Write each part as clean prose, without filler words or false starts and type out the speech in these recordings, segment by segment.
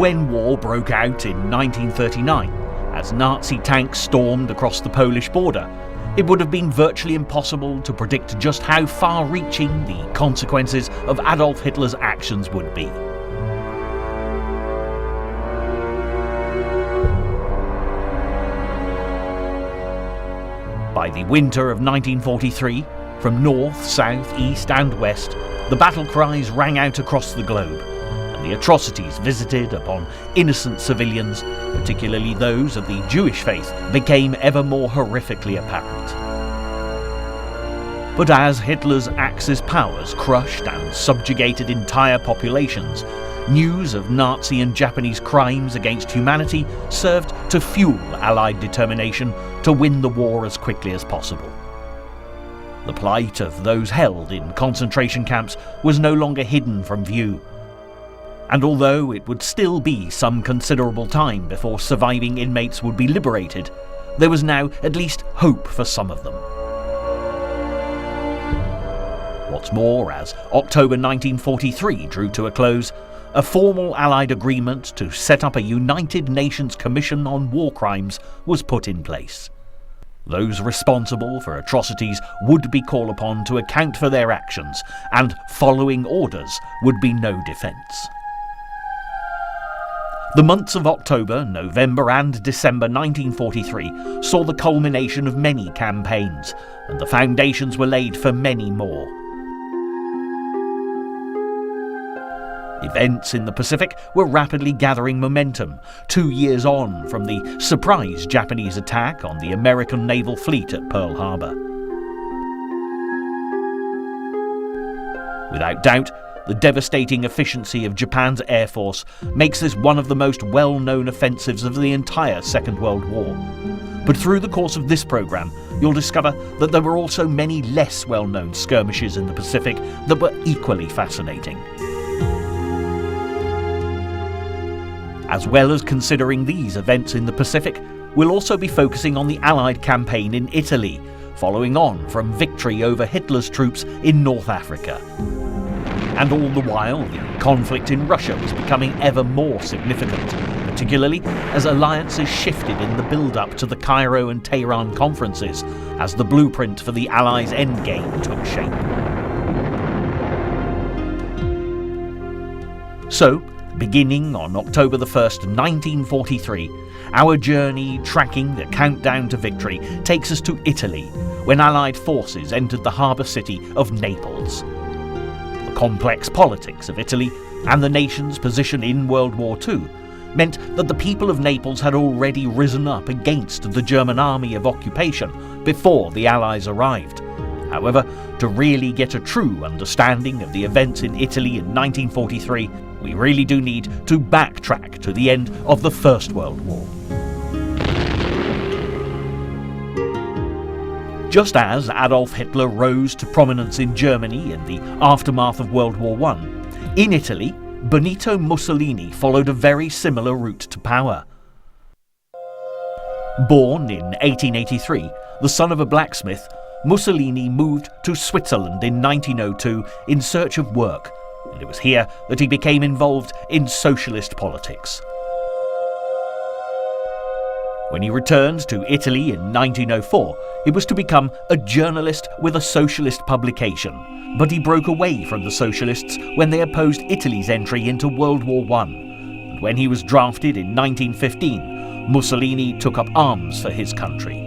when war broke out in 1939, as Nazi tanks stormed across the Polish border, it would have been virtually impossible to predict just how far-reaching the consequences of Adolf Hitler's actions would be. By the winter of 1943, from north, south, east and west, the battle cries rang out across the globe, and the atrocities visited upon innocent civilians, particularly those of the Jewish faith, became ever more horrifically apparent. But as Hitler's Axis powers crushed and subjugated entire populations, news of Nazi and Japanese crimes against humanity served to fuel Allied determination to win the war as quickly as possible. The plight of those held in concentration camps was no longer hidden from view, and although it would still be some considerable time before surviving inmates would be liberated, there was now at least hope for some of them. What's more, as October 1943 drew to a close, a formal Allied agreement to set up a United Nations Commission on War Crimes was put in place. Those responsible for atrocities would be called upon to account for their actions, and following orders would be no defence. The months of October, November and December 1943 saw the culmination of many campaigns, and the foundations were laid for many more. Events in the Pacific were rapidly gathering momentum, 2 years on from the surprise Japanese attack on the American naval fleet at Pearl Harbor. Without doubt, the devastating efficiency of Japan's air force makes this one of the most well-known offensives of the entire Second World War. But through the course of this programme, you'll discover that there were also many less well-known skirmishes in the Pacific that were equally fascinating. As well as considering these events in the Pacific, we'll also be focusing on the Allied campaign in Italy, following on from victory over Hitler's troops in North Africa. And all the while, the conflict in Russia was becoming ever more significant, particularly as alliances shifted in the build-up to the Cairo and Tehran conferences, as the blueprint for the Allies' endgame took shape. So, beginning on October the 1st, 1943, our journey tracking the countdown to victory takes us to Italy, when Allied forces entered the harbour city of Naples. The complex politics of Italy and the nation's position in World War II meant that the people of Naples had already risen up against the German army of occupation before the Allies arrived. However, to really get a true understanding of the events in Italy in 1943, we really do need to backtrack to the end of the First World War. Just as Adolf Hitler rose to prominence in Germany in the aftermath of World War I, in Italy, Benito Mussolini followed a very similar route to power. Born in 1883, the son of a blacksmith, Mussolini moved to Switzerland in 1902 in search of work, and it was here that he became involved in socialist politics. When he returned to Italy in 1904, it was to become a journalist with a socialist publication, but he broke away from the socialists when they opposed Italy's entry into World War I, and when he was drafted in 1915, Mussolini took up arms for his country.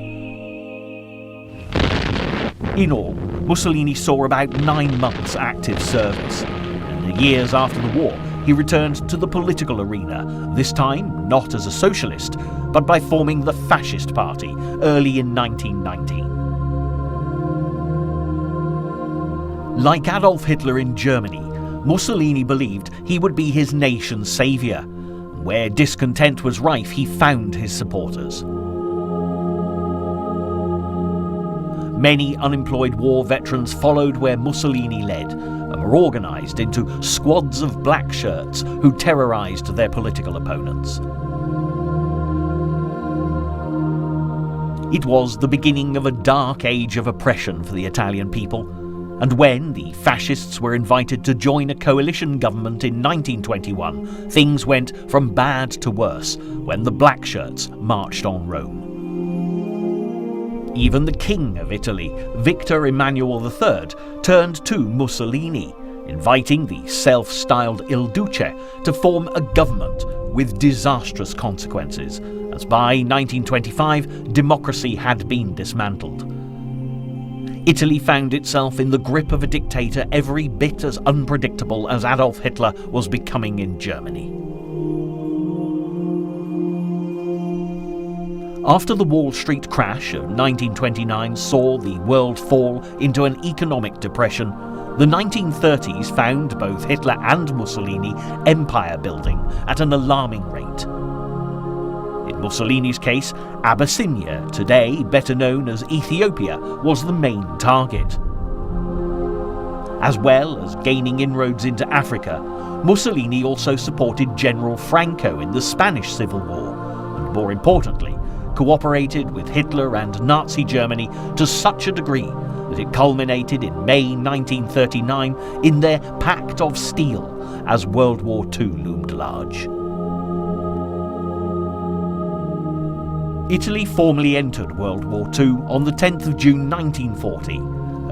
In all, Mussolini saw about 9 months' active service. In the years after the war, he returned to the political arena, this time not as a socialist, but by forming the Fascist Party early in 1919. Like Adolf Hitler in Germany, Mussolini believed he would be his nation's saviour. Where discontent was rife, he found his supporters. Many unemployed war veterans followed where Mussolini led, and were organised into squads of black shirts who terrorised their political opponents. It was the beginning of a dark age of oppression for the Italian people, And when the fascists were invited to join a coalition government in 1921, things went from bad to worse when the Black Shirts marched on Rome. Even the King of Italy, Victor Emmanuel III, turned to Mussolini, inviting the self-styled Il Duce to form a government with disastrous consequences, as by 1925 democracy had been dismantled. Italy found itself in the grip of a dictator every bit as unpredictable as Adolf Hitler was becoming in Germany. After the Wall Street crash of 1929 saw the world fall into an economic depression, the 1930s found both Hitler and Mussolini empire building at an alarming rate. In Mussolini's case, Abyssinia, today better known as Ethiopia, was the main target. As well as gaining inroads into Africa, Mussolini also supported General Franco in the Spanish Civil War, and more importantly, cooperated with Hitler and Nazi Germany to such a degree that it culminated in May 1939 in their Pact of Steel as World War II loomed large. Italy formally entered World War II on the 10th of June 1940,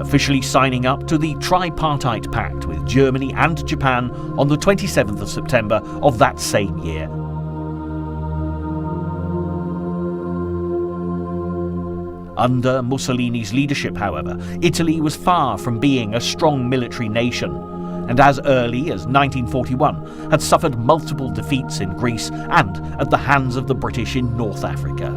officially signing up to the Tripartite Pact with Germany and Japan on the 27th of September of that same year. Under Mussolini's leadership, however, Italy was far from being a strong military nation, and as early as 1941 had suffered multiple defeats in Greece and at the hands of the British in North Africa.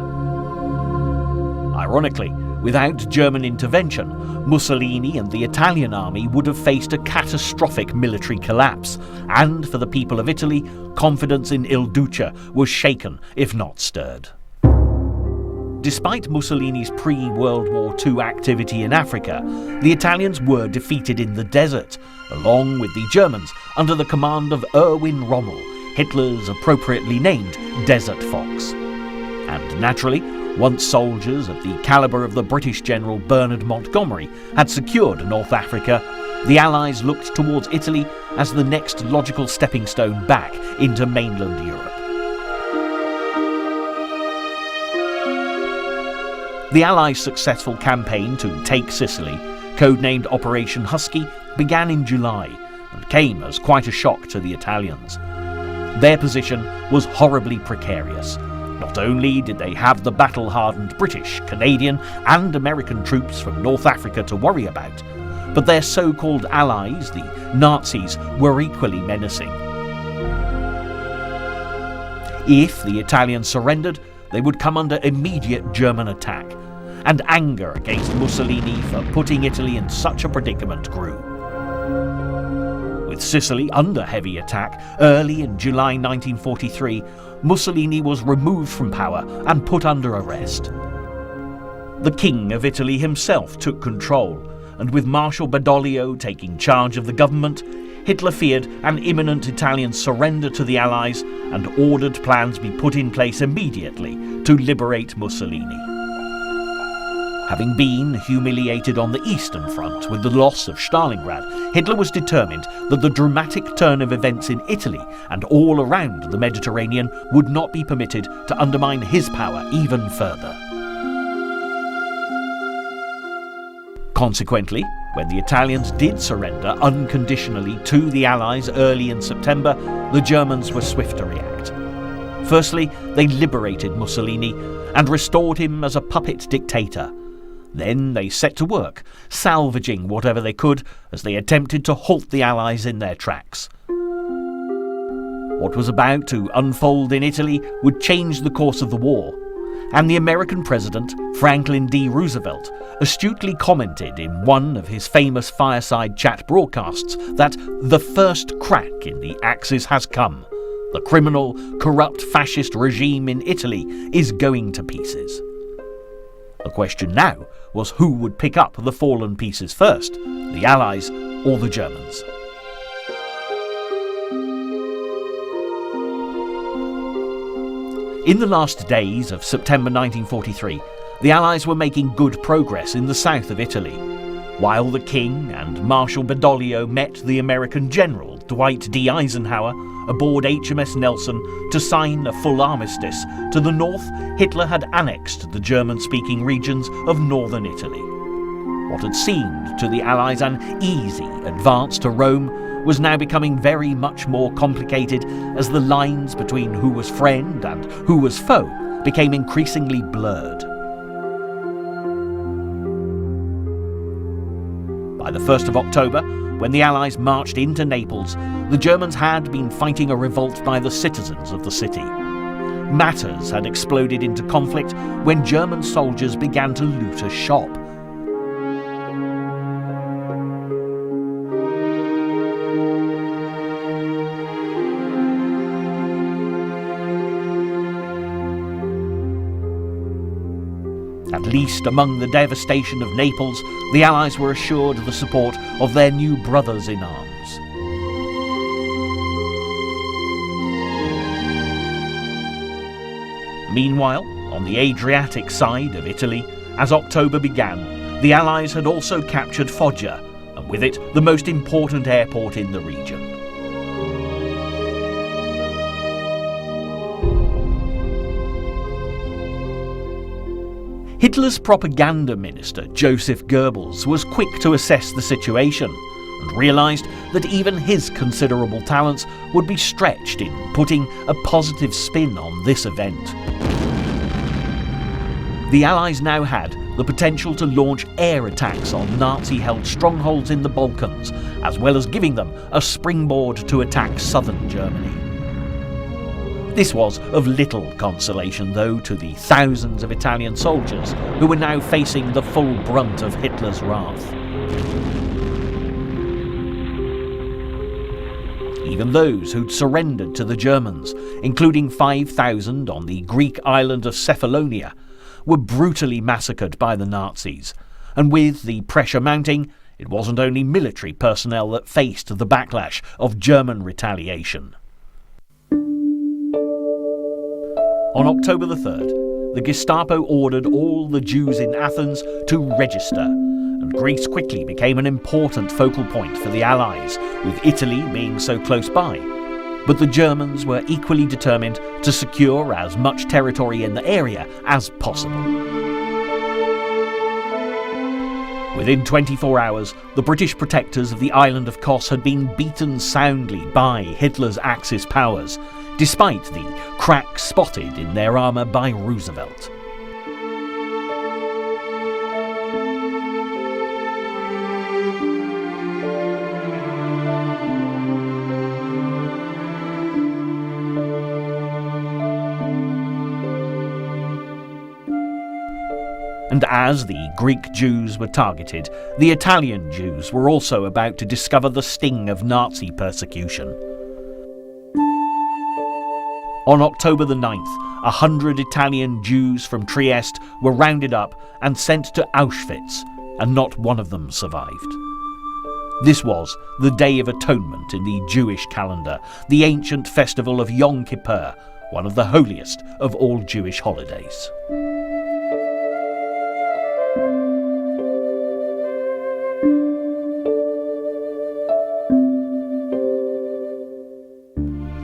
Ironically, without German intervention, Mussolini and the Italian army would have faced a catastrophic military collapse, and for the people of Italy, confidence in Il Duce was shaken, if not stirred. Despite Mussolini's pre-World War II activity in Africa, the Italians were defeated in the desert, along with the Germans under the command of Erwin Rommel, Hitler's appropriately named Desert Fox. And naturally, once soldiers of the calibre of the British General Bernard Montgomery had secured North Africa, the Allies looked towards Italy as the next logical stepping stone back into mainland Europe. The Allies' successful campaign to take Sicily, codenamed Operation Husky, began in July and came as quite a shock to the Italians. Their position was horribly precarious. Not only did they have the battle-hardened British, Canadian and American troops from North Africa to worry about, but their so-called allies, the Nazis, were equally menacing. If the Italians surrendered, they would come under immediate German attack, and anger against Mussolini for putting Italy in such a predicament grew. With Sicily under heavy attack, early in July 1943, Mussolini was removed from power and put under arrest. The King of Italy himself took control, and with Marshal Badoglio taking charge of the government, Hitler feared an imminent Italian surrender to the Allies and ordered plans be put in place immediately to liberate Mussolini. Having been humiliated on the Eastern Front with the loss of Stalingrad, Hitler was determined that the dramatic turn of events in Italy and all around the Mediterranean would not be permitted to undermine his power even further. Consequently, when the Italians did surrender unconditionally to the Allies early in September, the Germans were swift to react. Firstly, they liberated Mussolini and restored him as a puppet dictator. Then they set to work, salvaging whatever they could as they attempted to halt the Allies in their tracks. What was about to unfold in Italy would change the course of the war, and the American president, Franklin D. Roosevelt, astutely commented in one of his famous fireside chat broadcasts that the first crack in the Axis has come. The criminal, corrupt fascist regime in Italy is going to pieces. The question now was who would pick up the fallen pieces first, the Allies or the Germans. In the last days of September 1943, the Allies were making good progress in the south of Italy. While the King and Marshal Badoglio met the American General Dwight D. Eisenhower aboard HMS Nelson to sign a full armistice, to the north Hitler had annexed the German-speaking regions of northern Italy. What had seemed to the Allies an easy advance to Rome was now becoming very much more complicated as the lines between who was friend and who was foe became increasingly blurred. By the 1st of October, when the Allies marched into Naples, the Germans had been fighting a revolt by the citizens of the city. Matters had exploded into conflict when German soldiers began to loot a shop. At least among the devastation of Naples, the Allies were assured the support of their new brothers in arms. Meanwhile, on the Adriatic side of Italy, as October began, the Allies had also captured Foggia, and with it the most important airport in the region. Hitler's propaganda minister, Joseph Goebbels, was quick to assess the situation and realised that even his considerable talents would be stretched in putting a positive spin on this event. The Allies now had the potential to launch air attacks on Nazi-held strongholds in the Balkans, as well as giving them a springboard to attack southern Germany. This was of little consolation, though, to the thousands of Italian soldiers who were now facing the full brunt of Hitler's wrath. Even those who'd surrendered to the Germans, including 5,000 on the Greek island of Cephalonia, were brutally massacred by the Nazis, and with the pressure mounting, it wasn't only military personnel that faced the backlash of German retaliation. On October the 3rd, the Gestapo ordered all the Jews in Athens to register, and Greece quickly became an important focal point for the Allies, with Italy being so close by. But the Germans were equally determined to secure as much territory in the area as possible. Within 24 hours, the British protectors of the island of Kos had been beaten soundly by Hitler's Axis powers, despite the cracks spotted in their armour by Roosevelt. And as the Greek Jews were targeted, the Italian Jews were also about to discover the sting of Nazi persecution. On October the 9th, 100 Italian Jews from Trieste were rounded up and sent to Auschwitz, and not one of them survived. This was the Day of Atonement in the Jewish calendar, the ancient festival of Yom Kippur, one of the holiest of all Jewish holidays.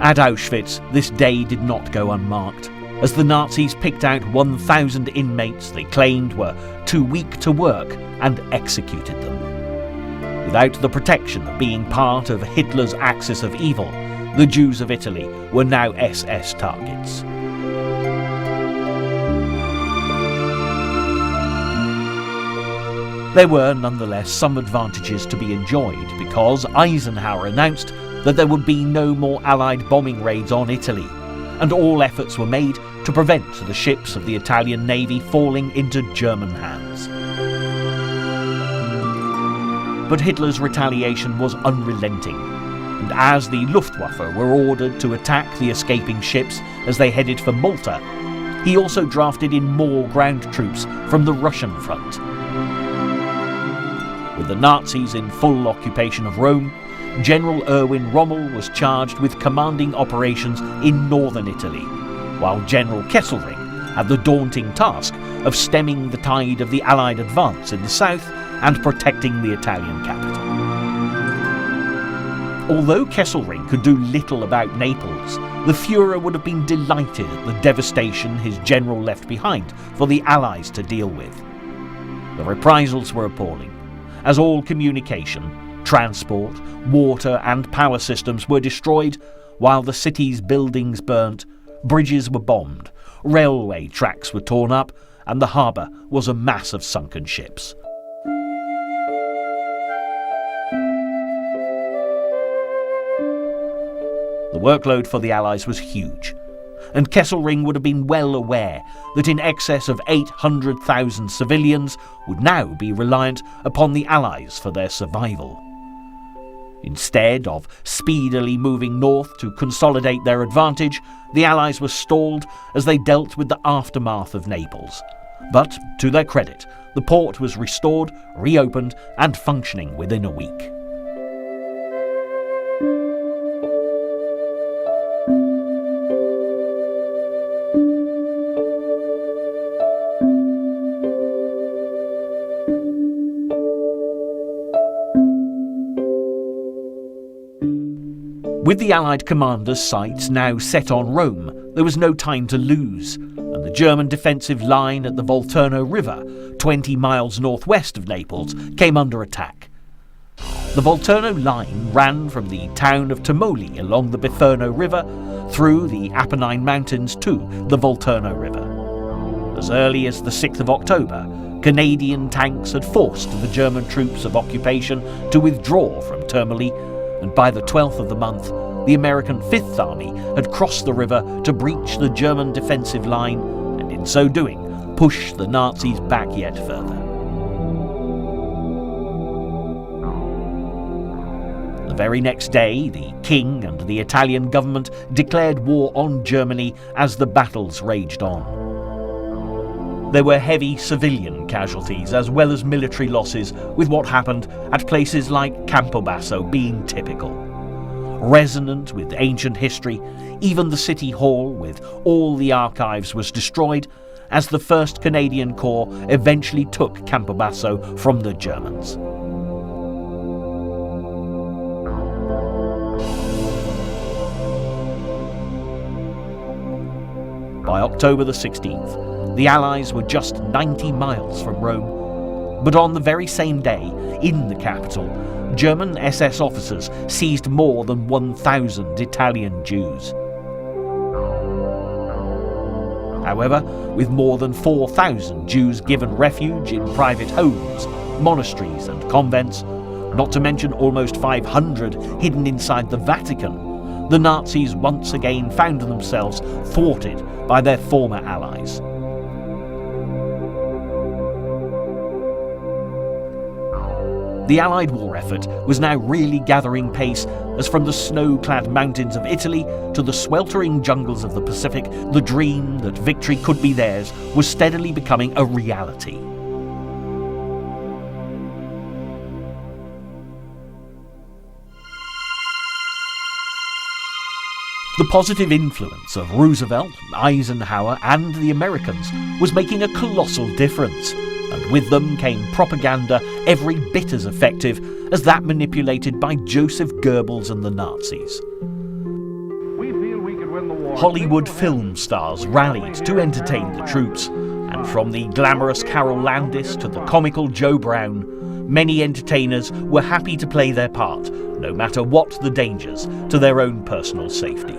At Auschwitz, this day did not go unmarked, as the Nazis picked out 1,000 inmates they claimed were too weak to work and executed them. Without the protection of being part of Hitler's axis of evil, the Jews of Italy were now SS targets. There were nonetheless some advantages to be enjoyed, because Eisenhower announced that there would be no more Allied bombing raids on Italy, and all efforts were made to prevent the ships of the Italian Navy falling into German hands. But Hitler's retaliation was unrelenting, and as the Luftwaffe were ordered to attack the escaping ships as they headed for Malta, he also drafted in more ground troops from the Russian front. With the Nazis in full occupation of Rome, General Erwin Rommel was charged with commanding operations in northern Italy, while General Kesselring had the daunting task of stemming the tide of the Allied advance in the south and protecting the Italian capital. Although Kesselring could do little about Naples, the Führer would have been delighted at the devastation his general left behind for the Allies to deal with. The reprisals were appalling, as all communication, transport, water and power systems were destroyed, while the city's buildings burnt, bridges were bombed, railway tracks were torn up, and the harbour was a mass of sunken ships. The workload for the Allies was huge, and Kesselring would have been well aware that in excess of 800,000 civilians would now be reliant upon the Allies for their survival. Instead of speedily moving north to consolidate their advantage, the Allies were stalled as they dealt with the aftermath of Naples. But, to their credit, the port was restored, reopened, and functioning within a week. With the Allied commanders' sights now set on Rome, there was no time to lose, and the German defensive line at the Volturno River, 20 miles northwest of Naples, came under attack. The Volturno line ran from the town of Termoli along the Biferno River through the Apennine Mountains to the Volturno River. As early as the 6th of October, Canadian tanks had forced the German troops of occupation to withdraw from Termoli, and by the 12th of the month, the American Fifth Army had crossed the river to breach the German defensive line, and in so doing, push the Nazis back yet further. The very next day, the King and the Italian government declared war on Germany as the battles raged on. There were heavy civilian casualties as well as military losses, with what happened at places like Campobasso being typical. Resonant with ancient history, even the City Hall with all the archives was destroyed as the 1st Canadian Corps eventually took Campobasso from the Germans. By October the 16th, the Allies were just 90 miles from Rome, but on the very same day, in the capital, German SS officers seized more than 1,000 Italian Jews. However, with more than 4,000 Jews given refuge in private homes, monasteries and convents, not to mention almost 500 hidden inside the Vatican, the Nazis once again found themselves thwarted by their former allies. The Allied war effort was now really gathering pace as from the snow-clad mountains of Italy to the sweltering jungles of the Pacific, the dream that victory could be theirs was steadily becoming a reality. The positive influence of Roosevelt, Eisenhower and the Americans was making a colossal difference, and with them came propaganda every bit as effective as that manipulated by Joseph Goebbels and the Nazis. Hollywood film stars rallied to entertain the troops, and from the glamorous Carol Landis to the comical Joe Brown, many entertainers were happy to play their part, no matter what the dangers to their own personal safety.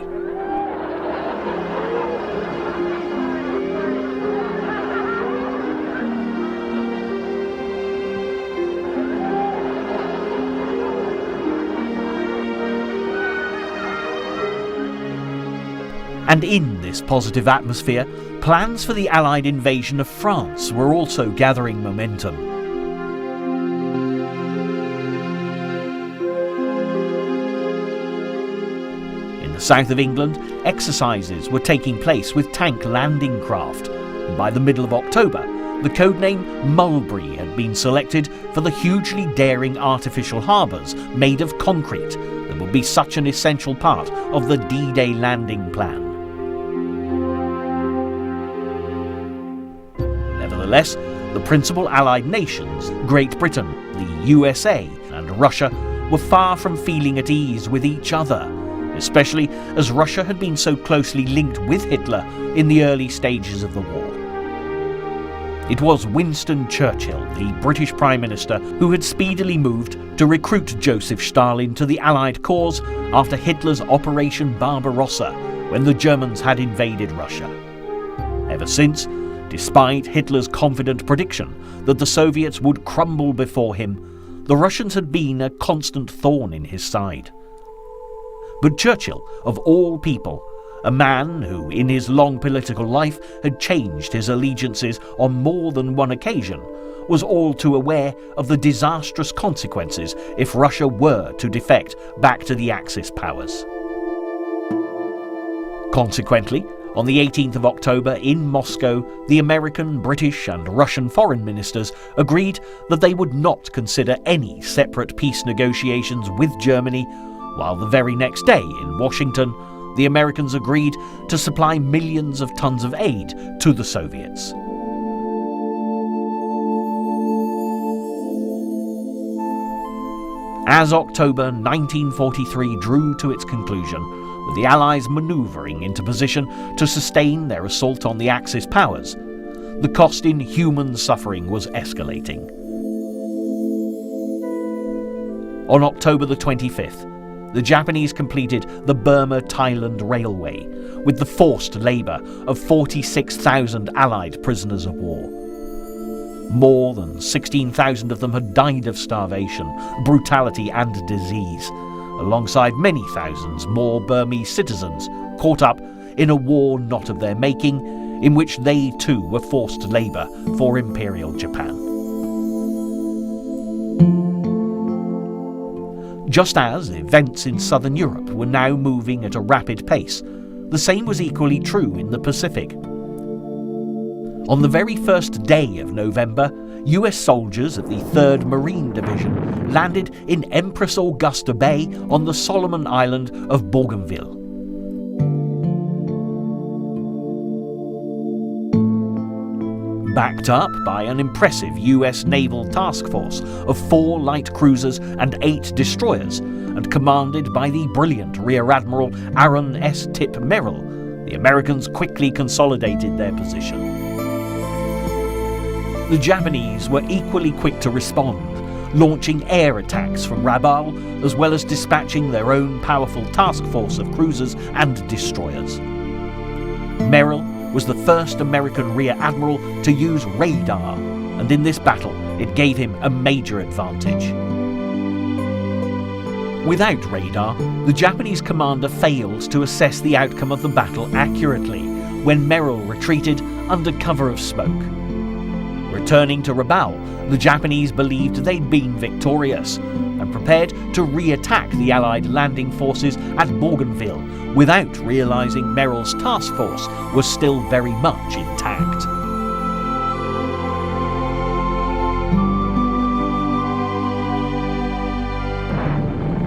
And in this positive atmosphere, plans for the Allied invasion of France were also gathering momentum. In the south of England, exercises were taking place with tank landing craft, and by the middle of October, the codename Mulberry had been selected for the hugely daring artificial harbours made of concrete that would be such an essential part of the D-Day landing plan. Nevertheless, the principal Allied nations, Great Britain, the USA, and Russia, were far from feeling at ease with each other, especially as Russia had been so closely linked with Hitler in the early stages of the war. It was Winston Churchill, the British Prime Minister, who had speedily moved to recruit Joseph Stalin to the Allied cause after Hitler's Operation Barbarossa, when the Germans had invaded Russia. Ever since, despite Hitler's confident prediction that the Soviets would crumble before him, the Russians had been a constant thorn in his side. But Churchill, of all people, a man who in his long political life had changed his allegiances on more than one occasion, was all too aware of the disastrous consequences if Russia were to defect back to the Axis powers. Consequently, on the 18th of October in Moscow, the American, British and Russian foreign ministers agreed that they would not consider any separate peace negotiations with Germany, while the very next day in Washington, the Americans agreed to supply millions of tons of aid to the Soviets. As October 1943 drew to its conclusion, with the Allies manoeuvring into position to sustain their assault on the Axis powers, the cost in human suffering was escalating. On October the 25th, the Japanese completed the Burma-Thailand Railway with the forced labour of 46,000 Allied prisoners of war. More than 16,000 of them had died of starvation, brutality and disease, alongside many thousands more Burmese citizens caught up in a war not of their making, in which they too were forced to labour for Imperial Japan. Just as events in southern Europe were now moving at a rapid pace, the same was equally true in the Pacific. On the very first day of November, US soldiers of the 3rd Marine Division landed in Empress Augusta Bay on the Solomon Island of Bougainville. Backed up by an impressive US naval task force of 4 light cruisers and 8 destroyers, and commanded by the brilliant Rear Admiral Aaron S. Tip Merrill, the Americans quickly consolidated their position. The Japanese were equally quick to respond, launching air attacks from Rabaul, as well as dispatching their own powerful task force of cruisers and destroyers. Merrill was the first American Rear Admiral to use radar, and in this battle it gave him a major advantage. Without radar, the Japanese commander failed to assess the outcome of the battle accurately when Merrill retreated under cover of smoke. Returning to Rabaul, the Japanese believed they'd been victorious and prepared to re-attack the Allied landing forces at Bougainville without realising Merrill's task force was still very much intact.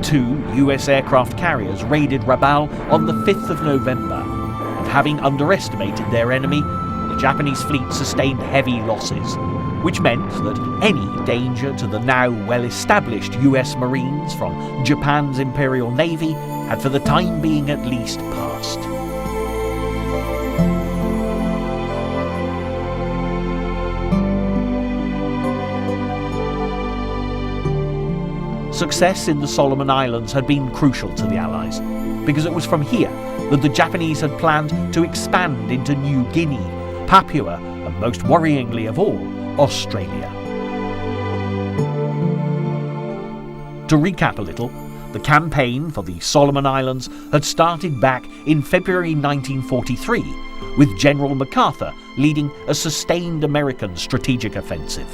Two US aircraft carriers raided Rabaul on the 5th of November, and having underestimated their enemy, the Japanese fleet sustained heavy losses, which meant that any danger to the now well-established US Marines from Japan's Imperial Navy had for the time being at least passed. Success in the Solomon Islands had been crucial to the Allies, because it was from here that the Japanese had planned to expand into New Guinea, Papua, and most worryingly of all, Australia. To recap a little, the campaign for the Solomon Islands had started back in February 1943, with General MacArthur leading a sustained American strategic offensive.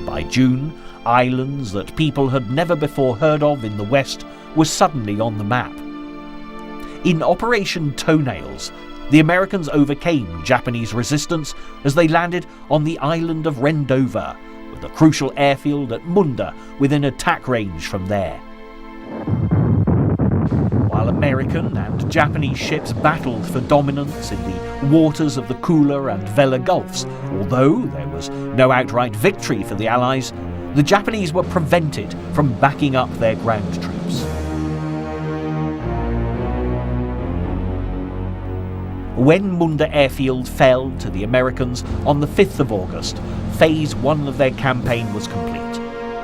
By June, islands that people had never before heard of in the West were suddenly on the map. In Operation Toenails, the Americans overcame Japanese resistance as they landed on the island of Rendova, with a crucial airfield at Munda within attack range from there. While American and Japanese ships battled for dominance in the waters of the Kula and Vela Gulfs. Although there was no outright victory for the Allies, the Japanese were prevented from backing up their ground troops. When Munda Airfield fell to the Americans on the 5th of August, Phase 1 of their campaign was complete.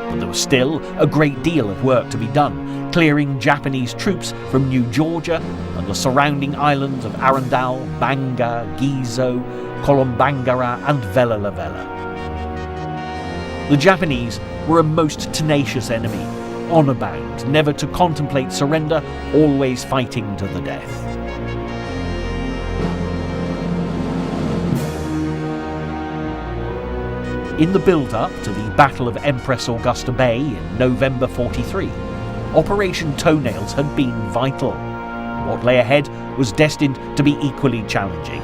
But there was still a great deal of work to be done, clearing Japanese troops from New Georgia and the surrounding islands of Arundel, Banga, Gizo, Kolombangara and Vella La Vella. The Japanese were a most tenacious enemy, honour-bound, never to contemplate surrender, always fighting to the death. In the build-up to the Battle of Empress Augusta Bay in November 43, Operation Toenails had been vital. What lay ahead was destined to be equally challenging.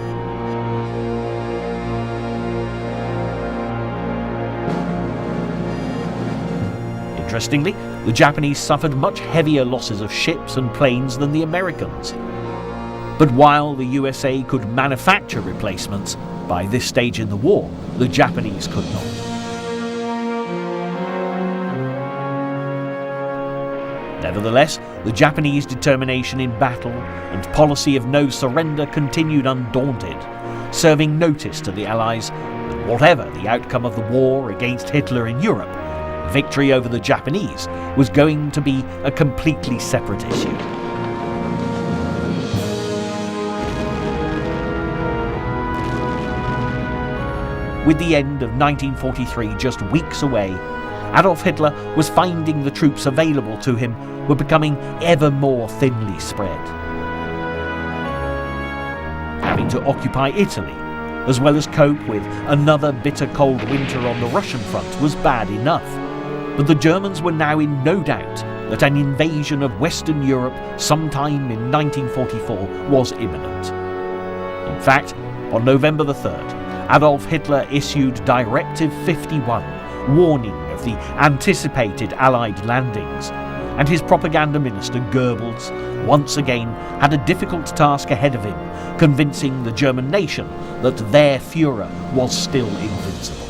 Interestingly, the Japanese suffered much heavier losses of ships and planes than the Americans. But while the USA could manufacture replacements, by this stage in the war, the Japanese could not. Nevertheless, the Japanese determination in battle and policy of no surrender continued undaunted, serving notice to the Allies that whatever the outcome of the war against Hitler in Europe, victory over the Japanese was going to be a completely separate issue. With the end of 1943 just weeks away, Adolf Hitler was finding the troops available to him were becoming ever more thinly spread. Having to occupy Italy, as well as cope with another bitter cold winter on the Russian front, was bad enough. But the Germans were now in no doubt that an invasion of Western Europe sometime in 1944 was imminent. In fact, on November the 3rd, Adolf Hitler issued Directive 51, warning of the anticipated Allied landings, and his propaganda minister Goebbels once again had a difficult task ahead of him, convincing the German nation that their Führer was still invincible.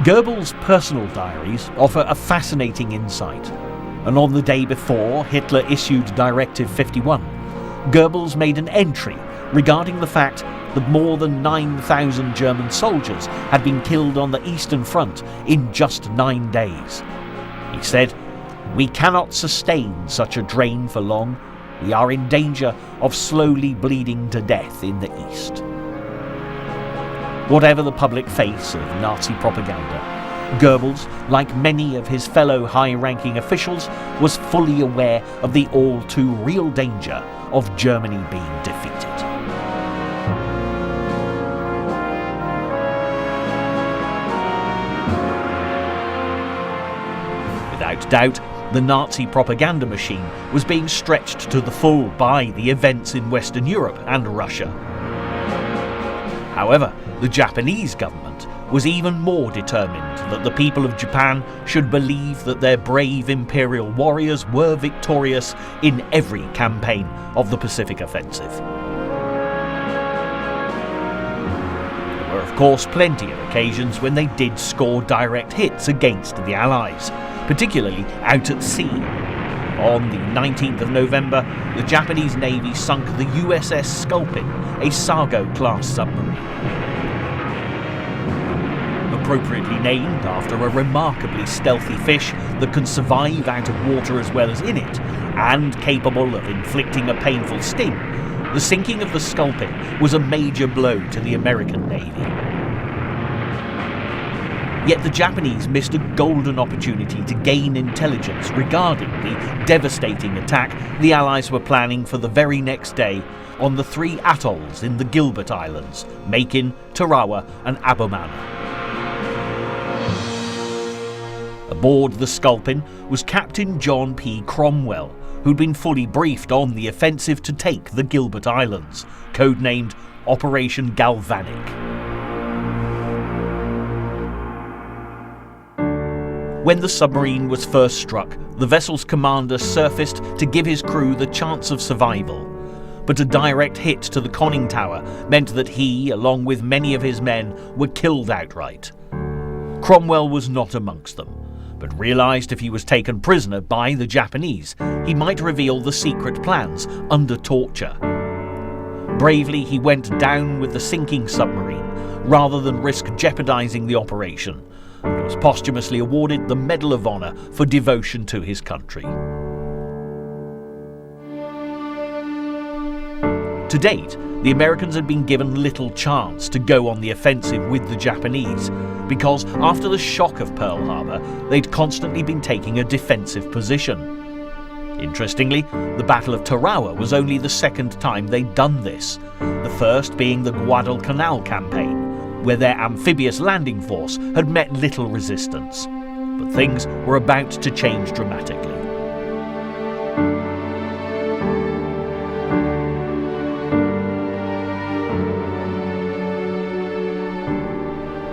Goebbels' personal diaries offer a fascinating insight, and on the day before Hitler issued Directive 51, Goebbels made an entry regarding the fact that more than 9,000 German soldiers had been killed on the Eastern Front in just 9 days. He said, "We cannot sustain such a drain for long. We are in danger of slowly bleeding to death in the East." Whatever the public face of Nazi propaganda, Goebbels, like many of his fellow high-ranking officials, was fully aware of the all-too-real danger of Germany being defeated. Without doubt, the Nazi propaganda machine was being stretched to the full by the events in Western Europe and Russia. However, the Japanese government was even more determined that the people of Japan should believe that their brave imperial warriors were victorious in every campaign of the Pacific Offensive. There were of course plenty of occasions when they did score direct hits against the Allies, particularly out at sea. On the 19th of November, the Japanese Navy sunk the USS Sculpin, a Sago-class submarine. Appropriately named after a remarkably stealthy fish that can survive out of water as well as in it, and capable of inflicting a painful sting, the sinking of the Sculpin was a major blow to the American Navy. Yet the Japanese missed a golden opportunity to gain intelligence regarding the devastating attack the Allies were planning for the very next day on the 3 atolls in the Gilbert Islands, Makin, Tarawa and Abomana. Aboard the Sculpin was Captain John P. Cromwell, who'd been fully briefed on the offensive to take the Gilbert Islands, codenamed Operation Galvanic. When the submarine was first struck, the vessel's commander surfaced to give his crew the chance of survival. but a direct hit to the conning tower meant that he, along with many of his men, were killed outright. Cromwell was not amongst them, but realised if he was taken prisoner by the Japanese, he might reveal the secret plans under torture. Bravely, he went down with the sinking submarine, rather than risk jeopardising the operation, and was posthumously awarded the Medal of Honour for devotion to his country. To date, the Americans had been given little chance to go on the offensive with the Japanese, because after the shock of Pearl Harbor, they'd constantly been taking a defensive position. Interestingly, the Battle of Tarawa was only the second time they'd done this, the first being the Guadalcanal campaign, where their amphibious landing force had met little resistance. But things were about to change dramatically.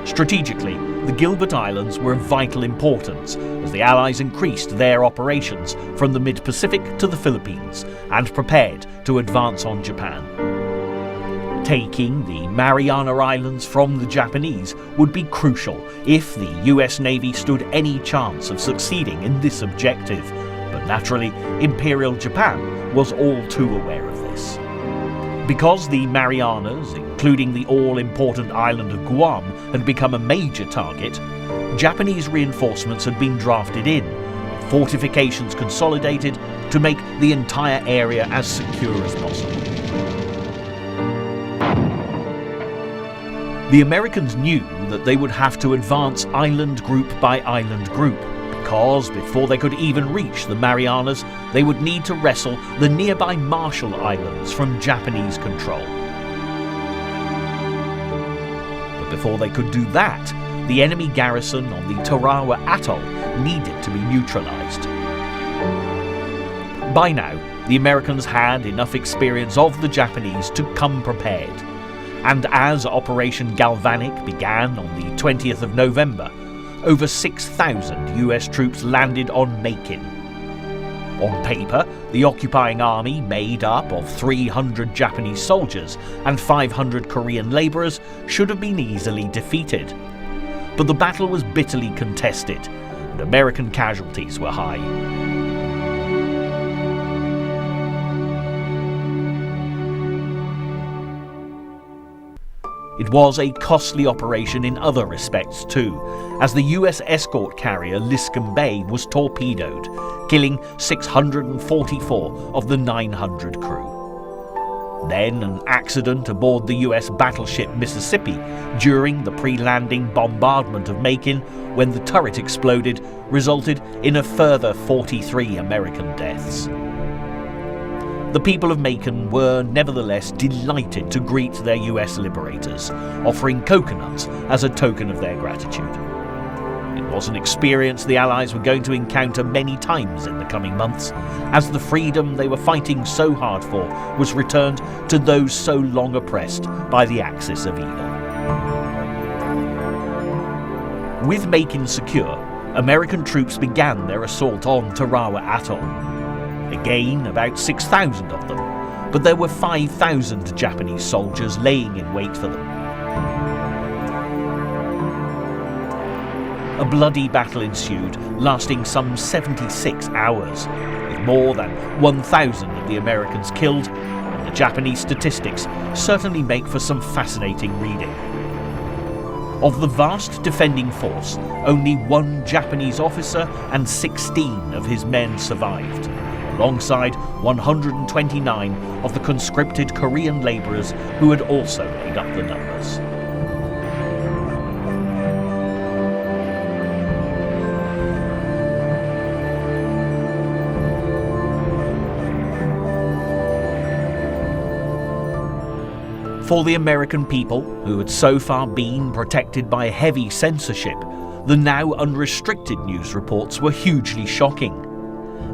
Strategically, the Gilbert Islands were of vital importance as the Allies increased their operations from the mid-Pacific to the Philippines and prepared to advance on Japan. Taking the Mariana Islands from the Japanese would be crucial if the US Navy stood any chance of succeeding in this objective, but naturally, Imperial Japan was all too aware of this. Because the Marianas, including the all-important island of Guam, had become a major target, Japanese reinforcements had been drafted in, fortifications consolidated to make the entire area as secure as possible. The Americans knew that they would have to advance island group by island group, because before they could even reach the Marianas, they would need to wrestle the nearby Marshall Islands from Japanese control. But before they could do that, the enemy garrison on the Tarawa atoll needed to be neutralized. By now, the Americans had enough experience of the Japanese to come prepared, and as Operation Galvanic began on the 20th of November, over 6,000 US troops landed on Macon. On paper, the occupying army, made up of 300 Japanese soldiers and 500 Korean labourers, should have been easily defeated. But the battle was bitterly contested, and American casualties were high. It was a costly operation in other respects too, as the US escort carrier Liscombe Bay was torpedoed, killing 644 of the 900 crew. Then an accident aboard the US battleship Mississippi during the pre-landing bombardment of Macon, when the turret exploded, resulted in a further 43 American deaths. The people of Macon were nevertheless delighted to greet their US liberators, offering coconuts as a token of their gratitude. It was an experience the Allies were going to encounter many times in the coming months, as the freedom they were fighting so hard for was returned to those so long oppressed by the Axis of evil. With Macon secure, American troops began their assault on Tarawa Atoll. Again, about 6,000 of them, but there were 5,000 Japanese soldiers laying in wait for them. A bloody battle ensued, lasting some 76 hours, with more than 1,000 of the Americans killed, and the Japanese statistics certainly make for some fascinating reading. Of the vast defending force, only 1 Japanese officer and 16 of his men survived, alongside 129 of the conscripted Korean labourers who had also made up the numbers. For the American people, who had so far been protected by heavy censorship, the now unrestricted news reports were hugely shocking.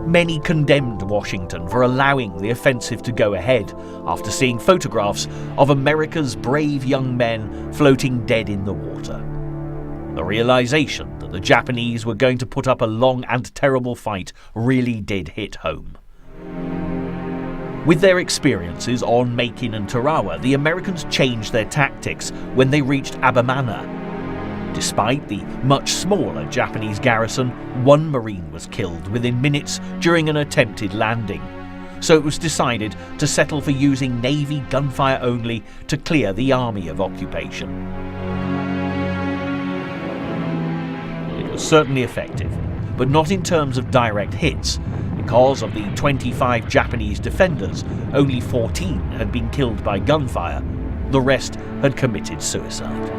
Many condemned Washington for allowing the offensive to go ahead after seeing photographs of America's brave young men floating dead in the water. The realization that the Japanese were going to put up a long and terrible fight really did hit home. With their experiences on Macon and Tarawa, the Americans changed their tactics when they reached Abamana. Despite the much smaller Japanese garrison, one Marine was killed within minutes during an attempted landing. So it was decided to settle for using Navy gunfire only to clear the army of occupation. It was certainly effective, but not in terms of direct hits. Because of the 25 Japanese defenders, only 14 had been killed by gunfire. The rest had committed suicide.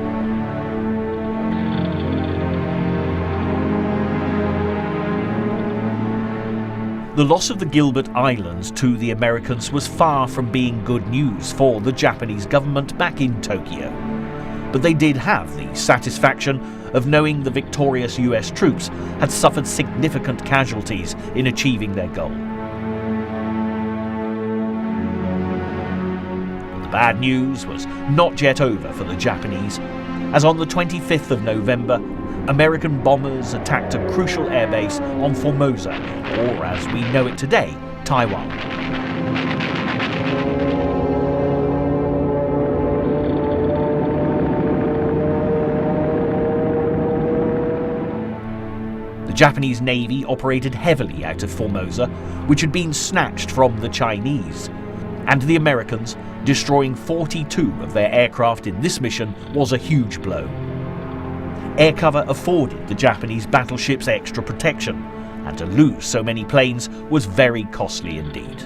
The loss of the Gilbert Islands to the Americans was far from being good news for the Japanese government back in Tokyo. But they did have the satisfaction of knowing the victorious US troops had suffered significant casualties in achieving their goal. The bad news was not yet over for the Japanese, as on the 25th of November, American bombers attacked a crucial airbase on Formosa, or as we know it today, Taiwan. The Japanese Navy operated heavily out of Formosa, which had been snatched from the Chinese, and the Americans, destroying 42 of their aircraft in this mission, was a huge blow. Air cover afforded the Japanese battleships extra protection, and to lose so many planes was very costly indeed.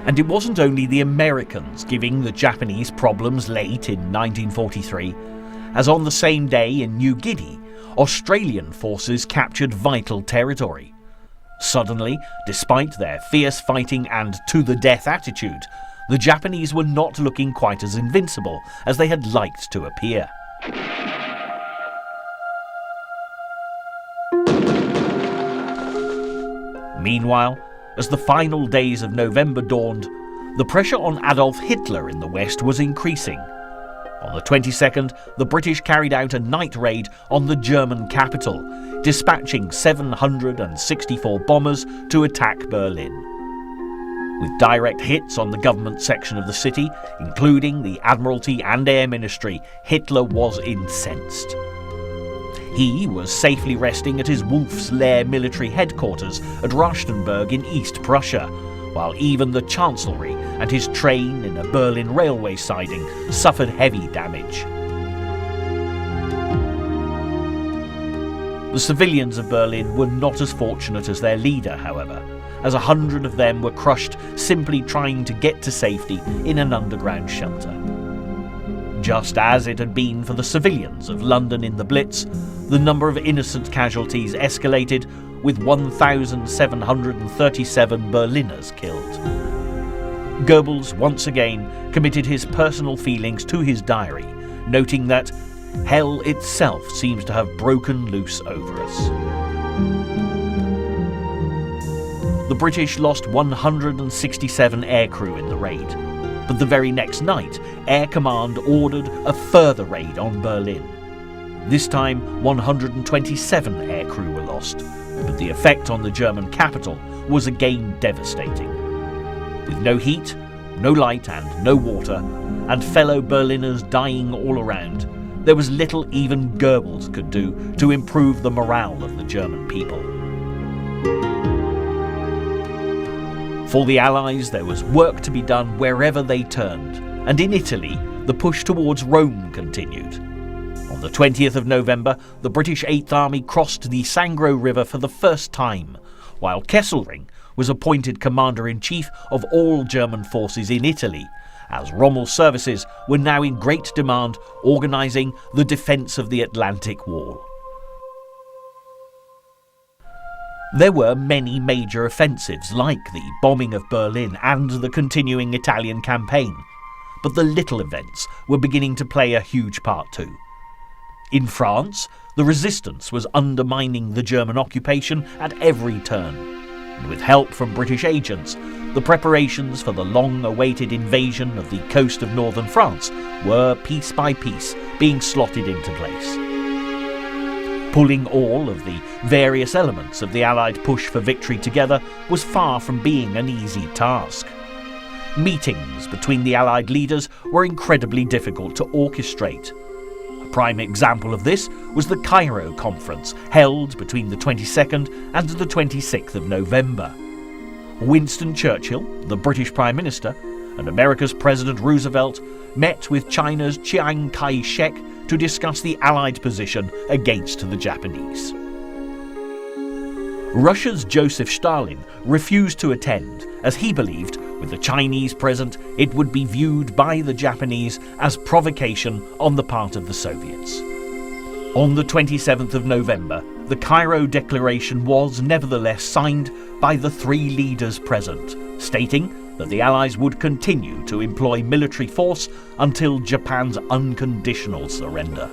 And it wasn't only the Americans giving the Japanese problems late in 1943, as on the same day in New Guinea, Australian forces captured vital territory. Suddenly, despite their fierce fighting and to-the-death attitude, the Japanese were not looking quite as invincible as they had liked to appear. Meanwhile, as the final days of November dawned, the pressure on Adolf Hitler in the West was increasing. On the 22nd, the British carried out a night raid on the German capital, dispatching 764 bombers to attack Berlin. With direct hits on the government section of the city, including the Admiralty and Air Ministry, Hitler was incensed. He was safely resting at his Wolf's Lair military headquarters at Rastenburg in East Prussia, while even the Chancellery and his train in a Berlin railway siding suffered heavy damage. The civilians of Berlin were not as fortunate as their leader, however, as 100 of them were crushed simply trying to get to safety in an underground shelter. Just as it had been for the civilians of London in the Blitz, the number of innocent casualties escalated, with 1,737 Berliners killed. Goebbels once again committed his personal feelings to his diary, noting that hell itself seems to have broken loose over us. The British lost 167 aircrew in the raid, but the very next night, Air Command ordered a further raid on Berlin. This time, 127 aircrew were lost, but the effect on the German capital was again devastating. With no heat, no light and no water, and fellow Berliners dying all around, there was little even Goebbels could do to improve the morale of the German people. For the Allies, there was work to be done wherever they turned, and in Italy, the push towards Rome continued. On the 20th of November, the British 8th Army crossed the Sangro River for the first time, while Kesselring was appointed Commander-in-Chief of all German forces in Italy, as Rommel's services were now in great demand, organising the defence of the Atlantic Wall. There were many major offensives like the bombing of Berlin and the continuing Italian campaign, but the little events were beginning to play a huge part too. In France, the resistance was undermining the German occupation at every turn, and with help from British agents, the preparations for the long-awaited invasion of the coast of northern France were, piece by piece, being slotted into place. Pulling all of the various elements of the Allied push for victory together was far from being an easy task. Meetings between the Allied leaders were incredibly difficult to orchestrate. A prime example of this was the Cairo Conference, held between the 22nd and the 26th of November. Winston Churchill, the British Prime Minister, and America's President Roosevelt met with China's Chiang Kai-shek to discuss the Allied position against the Japanese. Russia's Joseph Stalin refused to attend, as he believed, with the Chinese present, it would be viewed by the Japanese as provocation on the part of the Soviets. On the 27th of November, the Cairo Declaration was nevertheless signed by the three leaders present, stating that the Allies would continue to employ military force until Japan's unconditional surrender.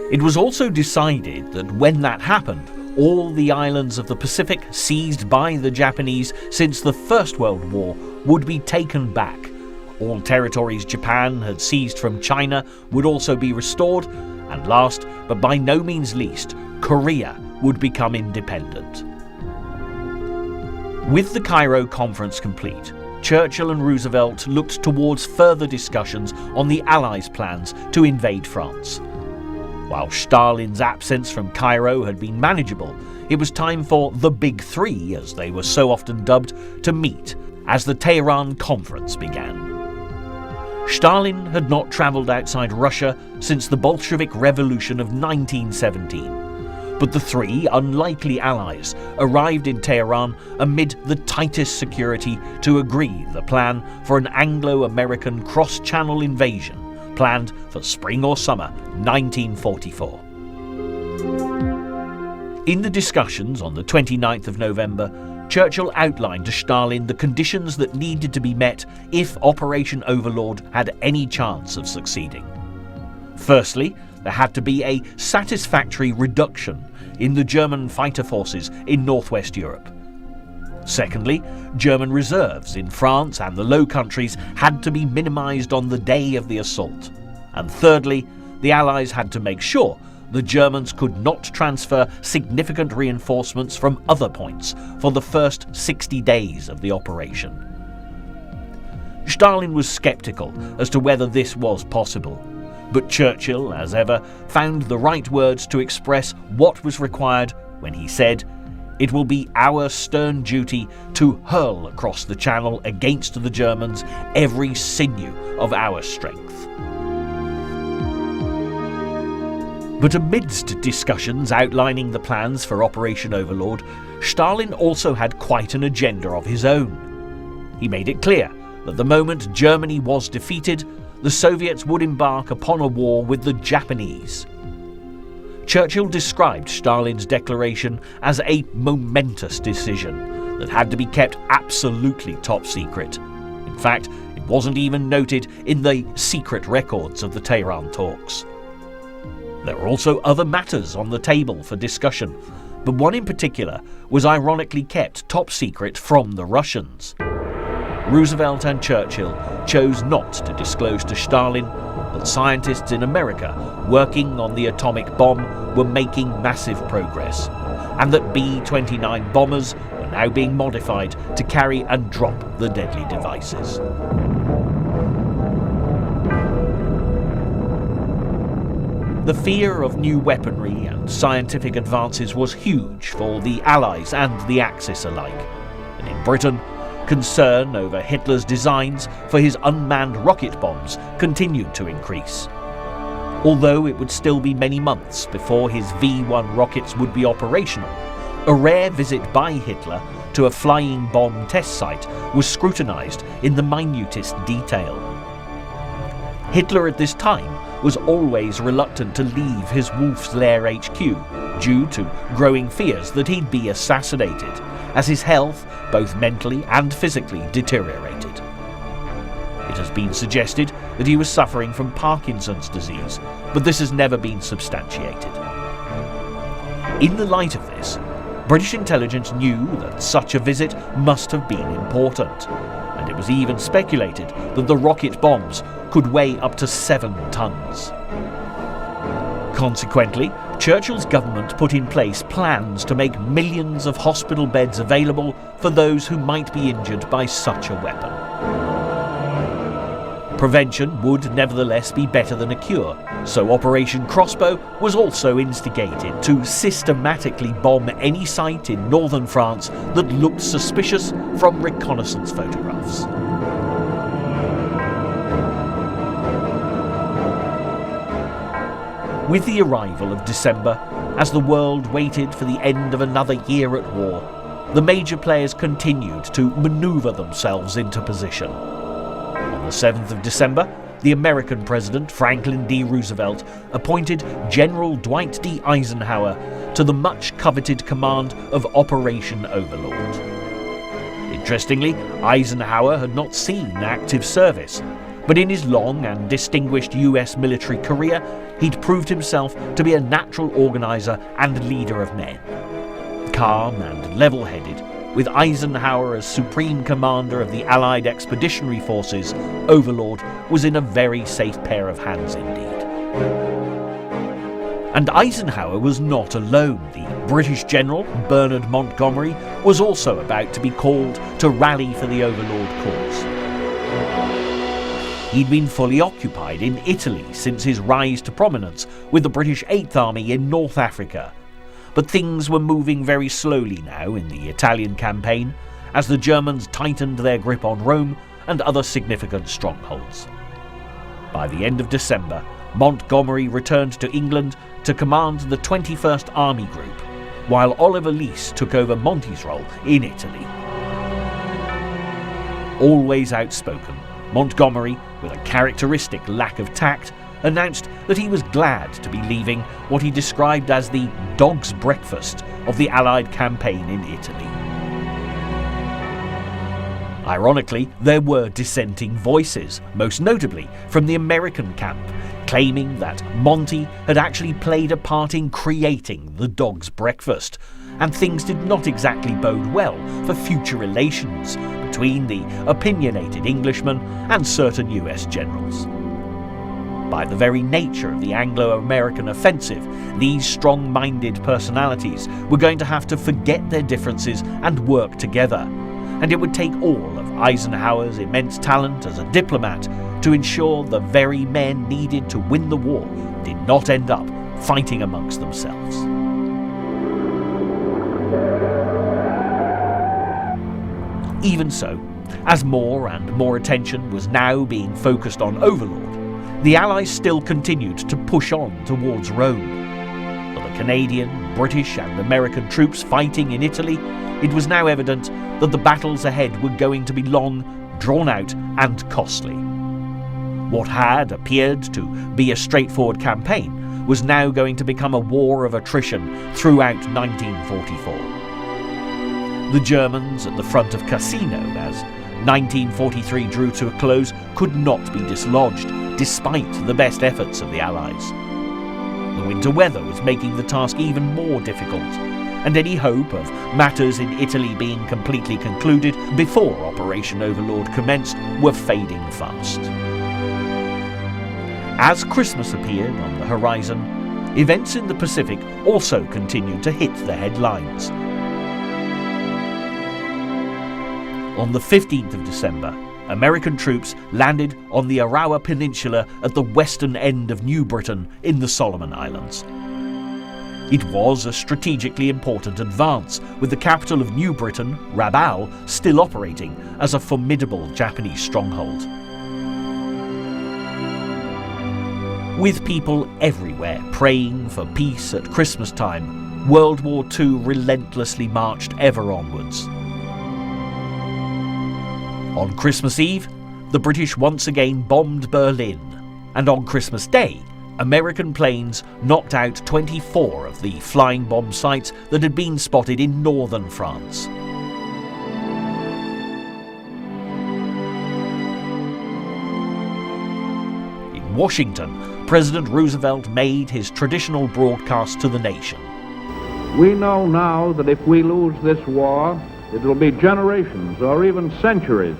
It was also decided that when that happened, all the islands of the Pacific seized by the Japanese since the First World War would be taken back. All territories Japan had seized from China would also be restored, and last, but by no means least, Korea would become independent. With the Cairo Conference complete, Churchill and Roosevelt looked towards further discussions on the Allies' plans to invade France. While Stalin's absence from Cairo had been manageable, it was time for the Big Three, as they were so often dubbed, to meet as the Tehran Conference began. Stalin had not travelled outside Russia since the Bolshevik Revolution of 1917, but the three unlikely allies arrived in Tehran amid the tightest security to agree the plan for an Anglo-American cross-channel invasion planned for spring or summer 1944. In the discussions on the 29th of November, Churchill outlined to Stalin the conditions that needed to be met if Operation Overlord had any chance of succeeding. Firstly, there had to be a satisfactory reduction in the German fighter forces in northwest Europe. Secondly, German reserves in France and the Low Countries had to be minimised on the day of the assault. And thirdly, the Allies had to make sure the Germans could not transfer significant reinforcements from other points for the first 60 days of the operation. Stalin was sceptical as to whether this was possible, but Churchill, as ever, found the right words to express what was required when he said, "It will be our stern duty to hurl across the Channel against the Germans every sinew of our strength." But amidst discussions outlining the plans for Operation Overlord, Stalin also had quite an agenda of his own. He made it clear that the moment Germany was defeated, the Soviets would embark upon a war with the Japanese. Churchill described Stalin's declaration as a momentous decision that had to be kept absolutely top secret. In fact, it wasn't even noted in the secret records of the Tehran talks. There were also other matters on the table for discussion, but one in particular was ironically kept top secret from the Russians. Roosevelt and Churchill chose not to disclose to Stalin that scientists in America working on the atomic bomb were making massive progress, and that B-29 bombers were now being modified to carry and drop the deadly devices. The fear of new weaponry and scientific advances was huge for the Allies and the Axis alike, and in Britain, concern over Hitler's designs for his unmanned rocket bombs continued to increase. Although it would still be many months before his V-1 rockets would be operational, a rare visit by Hitler to a flying bomb test site was scrutinised in the minutest detail. Hitler at this time was always reluctant to leave his Wolf's Lair HQ due to growing fears that he'd be assassinated, as his health, both mentally and physically, deteriorated. It has been suggested that he was suffering from Parkinson's disease, but this has never been substantiated. In the light of this, British intelligence knew that such a visit must have been important, and it was even speculated that the rocket bombs could weigh up to 7 tons. Consequently, Churchill's government put in place plans to make millions of hospital beds available for those who might be injured by such a weapon. Prevention would nevertheless be better than a cure, so Operation Crossbow was also instigated to systematically bomb any site in northern France that looked suspicious from reconnaissance photographs. With the arrival of December, as the world waited for the end of another year at war, the major players continued to manoeuvre themselves into position. On the 7th of December, the American President Franklin D. Roosevelt appointed General Dwight D. Eisenhower to the much-coveted command of Operation Overlord. Interestingly, Eisenhower had not seen active service, but in his long and distinguished US military career, he'd proved himself to be a natural organiser and leader of men. Calm and level-headed, with Eisenhower as supreme commander of the Allied Expeditionary Forces, Overlord was in a very safe pair of hands indeed. And Eisenhower was not alone. The British general, Bernard Montgomery, was also about to be called to rally for the Overlord cause. He'd been fully occupied in Italy since his rise to prominence with the British Eighth Army in North Africa. But things were moving very slowly now in the Italian campaign as the Germans tightened their grip on Rome and other significant strongholds. By the end of December, Montgomery returned to England to command the 21st Army Group, while Oliver Leese took over Monty's role in Italy. Always outspoken, Montgomery, with a characteristic lack of tact, announced that he was glad to be leaving what he described as the dog's breakfast of the Allied campaign in Italy. Ironically, there were dissenting voices, most notably from the American camp, claiming that Monty had actually played a part in creating the dog's breakfast, and things did not exactly bode well for future relations between the opinionated Englishman and certain US generals. By the very nature of the Anglo-American offensive, these strong-minded personalities were going to have to forget their differences and work together, and it would take all of Eisenhower's immense talent as a diplomat to ensure the very men needed to win the war did not end up fighting amongst themselves. Even so, as more and more attention was now being focused on Overlord, the Allies still continued to push on towards Rome. For the Canadian, British and American troops fighting in Italy, it was now evident that the battles ahead were going to be long, drawn out and costly. What had appeared to be a straightforward campaign was now going to become a war of attrition throughout 1944. The Germans at the front of Cassino, as 1943 drew to a close, could not be dislodged, despite the best efforts of the Allies. The winter weather was making the task even more difficult, and any hope of matters in Italy being completely concluded before Operation Overlord commenced were fading fast. As Christmas appeared on the horizon, events in the Pacific also continued to hit the headlines. On the 15th of December, American troops landed on the Tarawa Peninsula at the western end of New Britain in the Solomon Islands. It was a strategically important advance, with the capital of New Britain, Rabaul, still operating as a formidable Japanese stronghold. With people everywhere praying for peace at Christmas time, World War II relentlessly marched ever onwards. On Christmas Eve, the British once again bombed Berlin, and on Christmas Day, American planes knocked out 24 of the flying bomb sites that had been spotted in northern France. In Washington, President Roosevelt made his traditional broadcast to the nation. We know now that if we lose this war, it will be generations or even centuries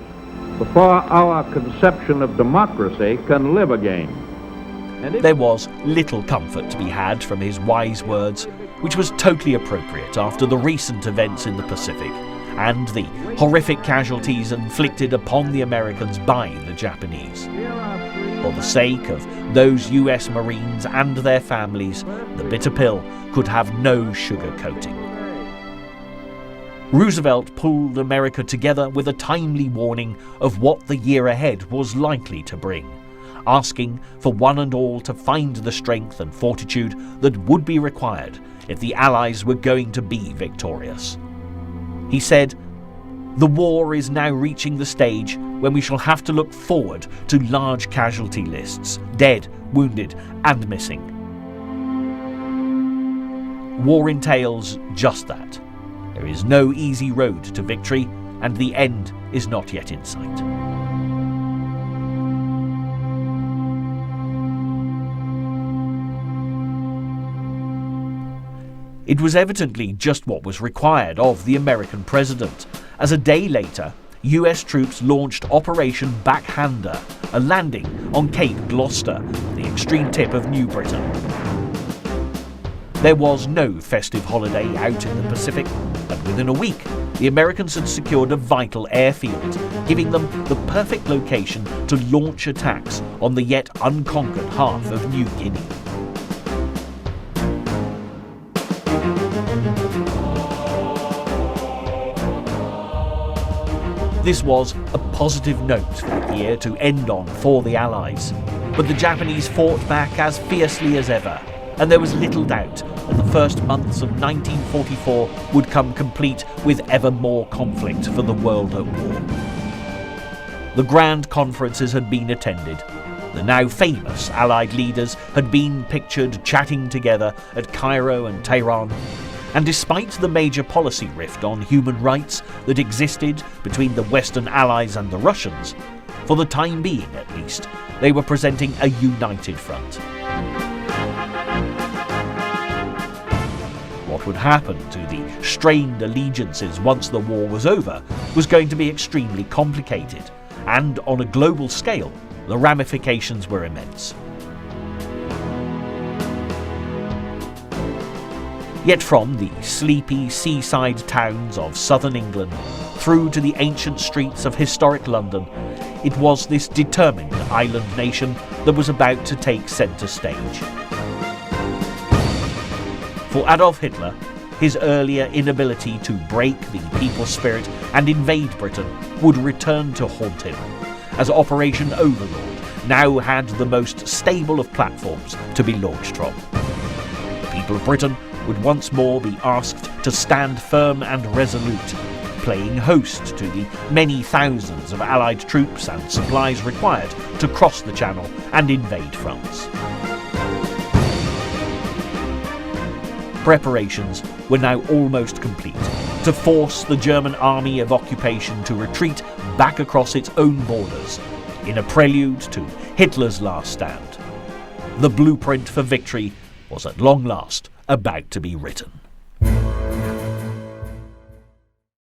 before our conception of democracy can live again. There was little comfort to be had from his wise words, which was totally appropriate after the recent events in the Pacific and the horrific casualties inflicted upon the Americans by the Japanese. For the sake of those US Marines and their families, the bitter pill could have no sugarcoating. Roosevelt pulled America together with a timely warning of what the year ahead was likely to bring, asking for one and all to find the strength and fortitude that would be required if the Allies were going to be victorious. He said, "The war is now reaching the stage when we shall have to look forward to large casualty lists, dead, wounded, and missing." War entails just that. There is no easy road to victory, and the end is not yet in sight. It was evidently just what was required of the American president, as a day later, US troops launched Operation Backhander, a landing on Cape Gloucester, the extreme tip of New Britain. There was no festive holiday out in the Pacific, and within a week, the Americans had secured a vital airfield, giving them the perfect location to launch attacks on the yet unconquered half of New Guinea. This was a positive note for the year to end on for the Allies, but the Japanese fought back as fiercely as ever, and there was little doubt that the first months of 1944 would come complete with ever more conflict for the world at war. The grand conferences had been attended. The now famous Allied leaders had been pictured chatting together at Cairo and Tehran, and despite the major policy rift on human rights that existed between the Western Allies and the Russians, for the time being at least, they were presenting a united front. What would happen to the strained allegiances once the war was over was going to be extremely complicated, and on a global scale, the ramifications were immense. Yet from the sleepy seaside towns of southern England through to the ancient streets of historic London, it was this determined island nation that was about to take centre stage. For Adolf Hitler, his earlier inability to break the people's spirit and invade Britain would return to haunt him, as Operation Overlord now had the most stable of platforms to be launched from. The people of Britain would once more be asked to stand firm and resolute, playing host to the many thousands of Allied troops and supplies required to cross the Channel and invade France. Preparations were now almost complete to force the German army of occupation to retreat back across its own borders, in a prelude to Hitler's last stand. The blueprint for victory was at long last about to be written.